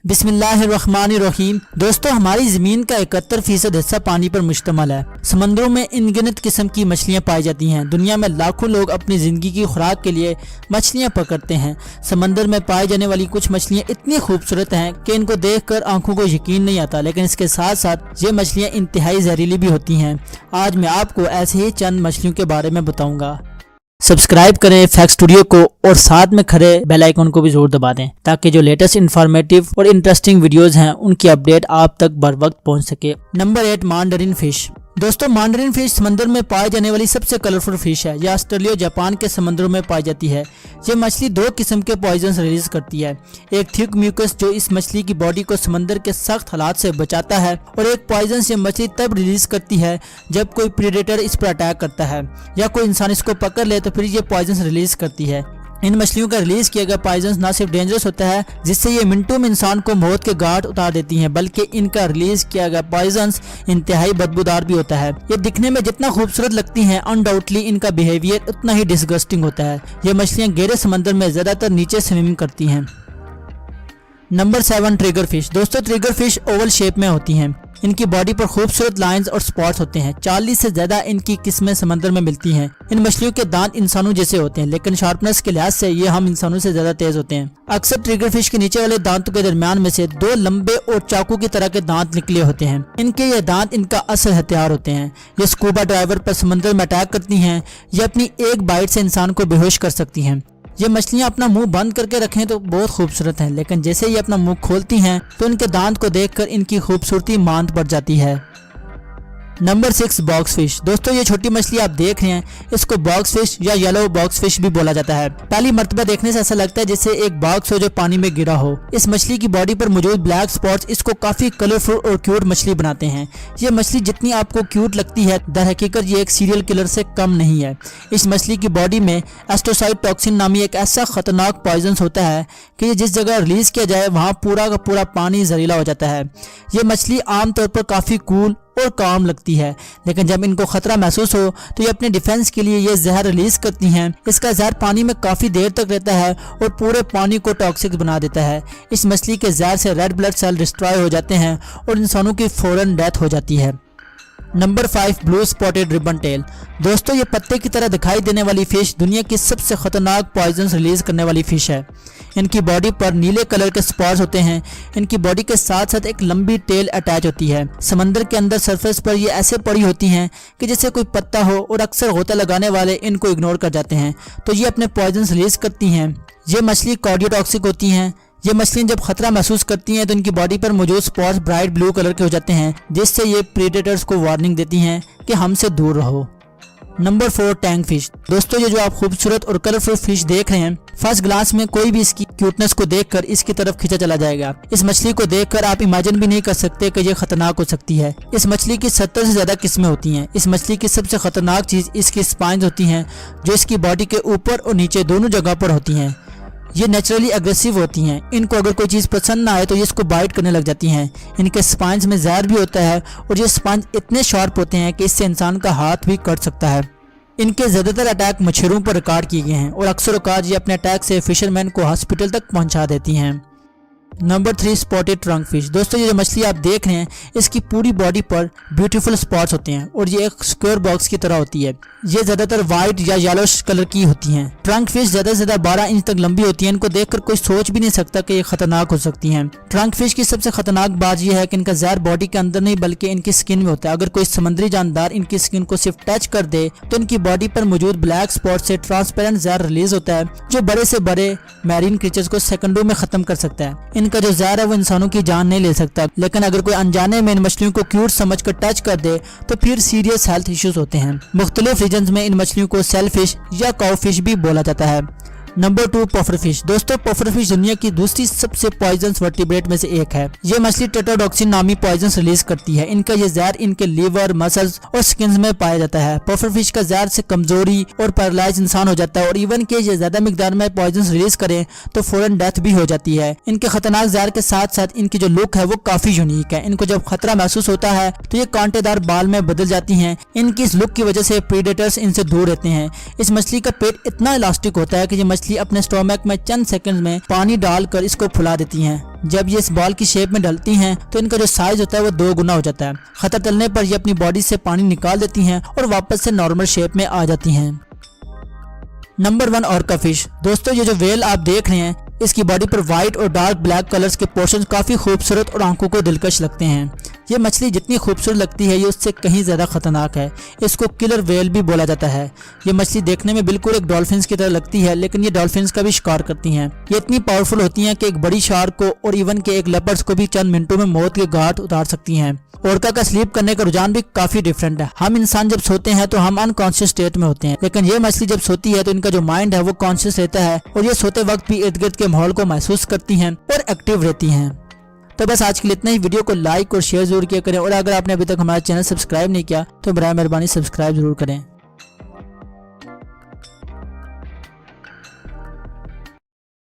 बिस्मिल्लाहिर्रहमानिर्रहीम। दोस्तों, हमारी ज़मीन का 71% हिस्सा पानी पर मुश्तमल है। समंदरों में अनगिनत किस्म की मछलियाँ पाई जाती हैं। दुनिया में लाखों लोग अपनी ज़िंदगी की खुराक के लिए मछलियाँ पकड़ते हैं। समंदर में पाई जाने वाली कुछ मछलियाँ इतनी खूबसूरत हैं कि इनको देखकर आंखों को यकीन नहीं आता, लेकिन इसके साथ साथ ये मछलियाँ इंतहाई जहरीली भी होती हैं। आज मैं आपको ऐसे ही चंद मछलियों के बारे में बताऊँगा। सब्सक्राइब करें फैक्ट स्टूडियो को और साथ में खड़े बेल आइकन को भी जरूर दबा दें ताकि जो लेटेस्ट इंफॉर्मेटिव और इंटरेस्टिंग वीडियोस हैं उनकी अपडेट आप तक बर वक्त पहुंच सके। Number 8, mandarin fish. दोस्तों, मांडरिन फिश समंदर में पाई जाने वाली सबसे कलरफुल फिश है। यह ऑस्ट्रेलिया और जापान के समंदरों में पाई जाती है। ये मछली दो किस्म के पॉइजन रिलीज करती है। एक थिक म्यूकस जो इस मछली की बॉडी को समंदर के सख्त हालात से बचाता है, और एक पॉइजन ये मछली तब रिलीज करती है जब कोई प्रीडेटर इस पर अटैक करता है या कोई इंसान इसको पकड़ ले तो फिर ये पॉइजन रिलीज करती है। इन मछलियों का रिलीज किया गया पॉइजन न सिर्फ डेंजरस होता है जिससे ये मिनटों में इंसान को मौत के घाट उतार देती हैं, बल्कि इनका रिलीज किया गया पॉइजन इंतहाई बदबूदार भी होता है। ये दिखने में जितना खूबसूरत लगती हैं, अनडाउटली इनका बिहेवियर उतना ही डिसगस्टिंग होता है। ये मछलियाँ गहरे समंदर में ज्यादातर नीचे स्विमिंग करती हैं। Number 7, trigger fish. दोस्तों, ट्रिगर फिश ओवल शेप में होती हैं। इनकी बॉडी पर खूबसूरत लाइंस और स्पॉट्स होते हैं। 40 से ज्यादा इनकी किस्में समंदर में मिलती हैं। इन मछलियों के दांत इंसानों जैसे होते हैं, लेकिन शार्पनेस के लिहाज से ये हम इंसानों से ज्यादा तेज होते हैं। अक्सर ट्रिगर फिश के नीचे वाले दांतों के दरमियान में से दो लंबे और चाकू की तरह के दांत निकले होते हैं। इनके ये दांत इनका असल हथियार होते हैं। ये स्कूबा ड्राइवर पर समंदर में अटैक करती हैं। ये अपनी एक बाइट से इंसान को बेहोश कर सकती हैं। ये मछलियाँ अपना मुंह बंद करके रखें तो बहुत खूबसूरत हैं, लेकिन जैसे ये अपना मुंह खोलती हैं तो इनके दांत को देखकर इनकी खूबसूरती मांद पड़ जाती है। Number 6, box fish. दोस्तों, ये छोटी मछली आप देख रहे हैं, इसको बॉक्स फिश या येलो बॉक्स फिश भी बोला जाता है। पहली मर्तबा देखने से ऐसा लगता है जैसे एक बॉक्स हो जो पानी में गिरा हो। इस मछली की बॉडी पर मौजूद ब्लैक स्पॉट्स इसको काफी कलरफुल और क्यूट मछली बनाते हैं। ये मछली जितनी आपको क्यूट लगती है, दर हकीकत ये एक सीरियल किलर से कम नहीं है। इस मछली की बॉडी में एस्टोसाइटोक्सिन नामी एक ऐसा खतरनाक पॉइजन होता है कि ये जिस जगह रिलीज किया जाए वहाँ पूरा का पूरा पानी जहरीला हो जाता है। ये मछली आमतौर पर काफी कूल और काम लगती है, लेकिन जब इनको खतरा महसूस हो तो ये अपने डिफेंस के लिए ये जहर रिलीज करती हैं। इसका जहर पानी में काफी देर तक रहता है और पूरे पानी को टॉक्सिक बना देता है। इस मछली के जहर से रेड ब्लड सेल डिस्ट्रॉय हो जाते हैं और इंसानों की फौरन डेथ हो जाती है। Number 5, blue spotted ribbon tail. दोस्तों, ये पत्ते की तरह दिखाई देने वाली फिश दुनिया की सबसे खतरनाक पॉइजन रिलीज करने वाली फिश है। इनकी बॉडी पर नीले कलर के स्पॉट्स होते हैं। इनकी बॉडी के साथ साथ एक लंबी टेल अटैच होती है। समंदर के अंदर सरफेस पर ये ऐसे पड़ी होती हैं कि जैसे कोई पत्ता हो, और अक्सर गोता लगाने वाले इनको इग्नोर कर जाते हैं, तो ये अपने पॉइजन रिलीज करती हैं। ये मछली कार्डियोटॉक्सिक होती हैं। ये मछलियाँ जब खतरा महसूस करती हैं तो इनकी बॉडी पर मौजूद स्पॉट्स ब्राइट ब्लू कलर के हो जाते हैं, जिससे ये प्रीडेटर्स को वार्निंग देती हैं कि हमसे दूर रहो। Number 4, tank fish. दोस्तों, ये जो आप खूबसूरत और कलरफुल फिश देख रहे हैं, फर्स्ट ग्लांस में कोई भी इसकी क्यूटनेस को देखकर इसकी तरफ खींचा चला जाएगा। इस मछली को देखकर आप इमेजिन भी नहीं कर सकते कि ये खतरनाक हो सकती है। इस मछली की 70 से ज्यादा किस्में होती हैं। इस मछली की सबसे खतरनाक चीज इसकी स्पाइन्स होती हैं, जो इसकी बॉडी के ऊपर और नीचे दोनों जगह पर होती हैं। ये नेचुरली अग्रेसिव होती हैं। इनको अगर कोई चीज़ पसंद ना आए तो ये इसको बाइट करने लग जाती हैं। इनके स्पाइन्स में जहर भी होता है और ये स्पाइन्स इतने शार्प होते हैं कि इससे इंसान का हाथ भी कट सकता है। इनके ज़्यादातर अटैक मच्छरों पर रिकॉर्ड किए गए हैं और अक्सर औकात ये अपने अटैक से फिशरमैन को हॉस्पिटल तक पहुंचा देती हैं। Number 3, spotted trunk fish. दोस्तों, ये जो मछली आप देख रहे हैं, इसकी पूरी बॉडी पर ब्यूटीफुल स्पॉट्स होते हैं और ये एक स्क्वायर बॉक्स की तरह होती है। ये ज्यादातर व्हाइट या येलो कलर की होती हैं। ट्रंक फिश ज्यादा से ज्यादा 12 इंच तक लंबी होती है। इनको देखकर कोई सोच भी नहीं सकता कि ये खतरनाक हो सकती हैं। ट्रंक फिश की सबसे खतरनाक बात यह है कि इनका जहर बॉडी के अंदर नहीं बल्कि इनकी स्किन में होता है। अगर कोई समुद्री जानदार इनकी स्किन को सिर्फ टच कर दे तो इनकी बॉडी पर मौजूद ब्लैक स्पॉट से ट्रांसपेरेंट जहर रिलीज होता है, जो बड़े से बड़े मैरीन क्रीचर्स को सेकंडों में खत्म कर सकता है। इनका जो जहर है वो इंसानों की जान नहीं ले सकता, लेकिन अगर कोई अनजाने में इन मछलियों को क्यूट समझकर टच कर दे तो फिर सीरियस हेल्थ इश्यूज होते हैं। मुख्तलिफ रीजन्स में इन मछलियों को सेल फिश या काउ फिश भी बोला जाता है। Number 2, puffer fish. दोस्तों, पफर फिश दुनिया की दूसरी सबसे पॉइजनस वर्टिब्रेट में से एक है। ये मछली टेट्राडॉक्सिन नामी पॉइजन रिलीज करती है। इनका ये जहर इनके लीवर, मसल्स और स्किन में पाया जाता है। पफर फिश का जहर से कमजोरी और पैरालाइज इंसान हो जाता है, और इवन के ये ज्यादा मिकदार में पॉइजन रिलीज करें तो फौरन डेथ भी हो जाती है। इनके खतरनाक जहर के साथ साथ इनकी जो लुक है वो काफी यूनिक है। इनको जब खतरा महसूस होता है तो ये कांटेदार बाल में बदल जाती हैं। इनकी इस लुक की वजह से प्रीडेटर्स इनसे दूर रहते हैं। इस मछली का पेट इतना इलास्टिक होता है कि ये मछली मछली अपने स्टोमक में चंद सेकंड में पानी डालकर इसको फुला देती हैं। जब ये इस बॉल की शेप में ढलती हैं तो इनका जो साइज होता है वो 2 गुना हो जाता है। खतरा टलने पर ये अपनी बॉडी से पानी निकाल देती हैं और वापस से नॉर्मल शेप में आ जाती हैं। Number 1 orca fish. दोस्तों ये जो व्हेल आप देख रहे हैं इसकी बॉडी पर व्हाइट और डार्क ब्लैक कलर्स के पोर्शन काफी खूबसूरत और आंखों को दिलकश लगते हैं। ये मछली जितनी खूबसूरत लगती है ये उससे कहीं ज्यादा खतरनाक है। इसको किलर व्हेल भी बोला जाता है। ये मछली देखने में बिल्कुल एक डॉल्फिन्स की तरह लगती है, लेकिन ये डॉल्फिन्स का भी शिकार करती हैं। ये इतनी पावरफुल होती हैं कि एक बड़ी शार्क को और इवन के एक लेपर्ड्स को भी चंद मिनटों में मौत के घाट उतार सकती हैं। ऑर्का का स्लीप करने का रुझान भी काफी डिफरेंट है। हम इंसान जब सोते हैं तो हम अनकॉन्शियस स्टेट में होते हैं, लेकिन ये मछली जब सोती है तो इनका जो माइंड है वो कॉन्शियस रहता है और ये सोते वक्त भी इर्द गिर्द के माहौल को महसूस करती हैं और एक्टिव रहती हैं। तो बस आज के लिए इतना ही। वीडियो को लाइक और शेयर जरूर किया करें और अगर आपने अभी तक हमारा चैनल सब्सक्राइब नहीं किया तो बराए मेहरबानी सब्सक्राइब जरूर करें।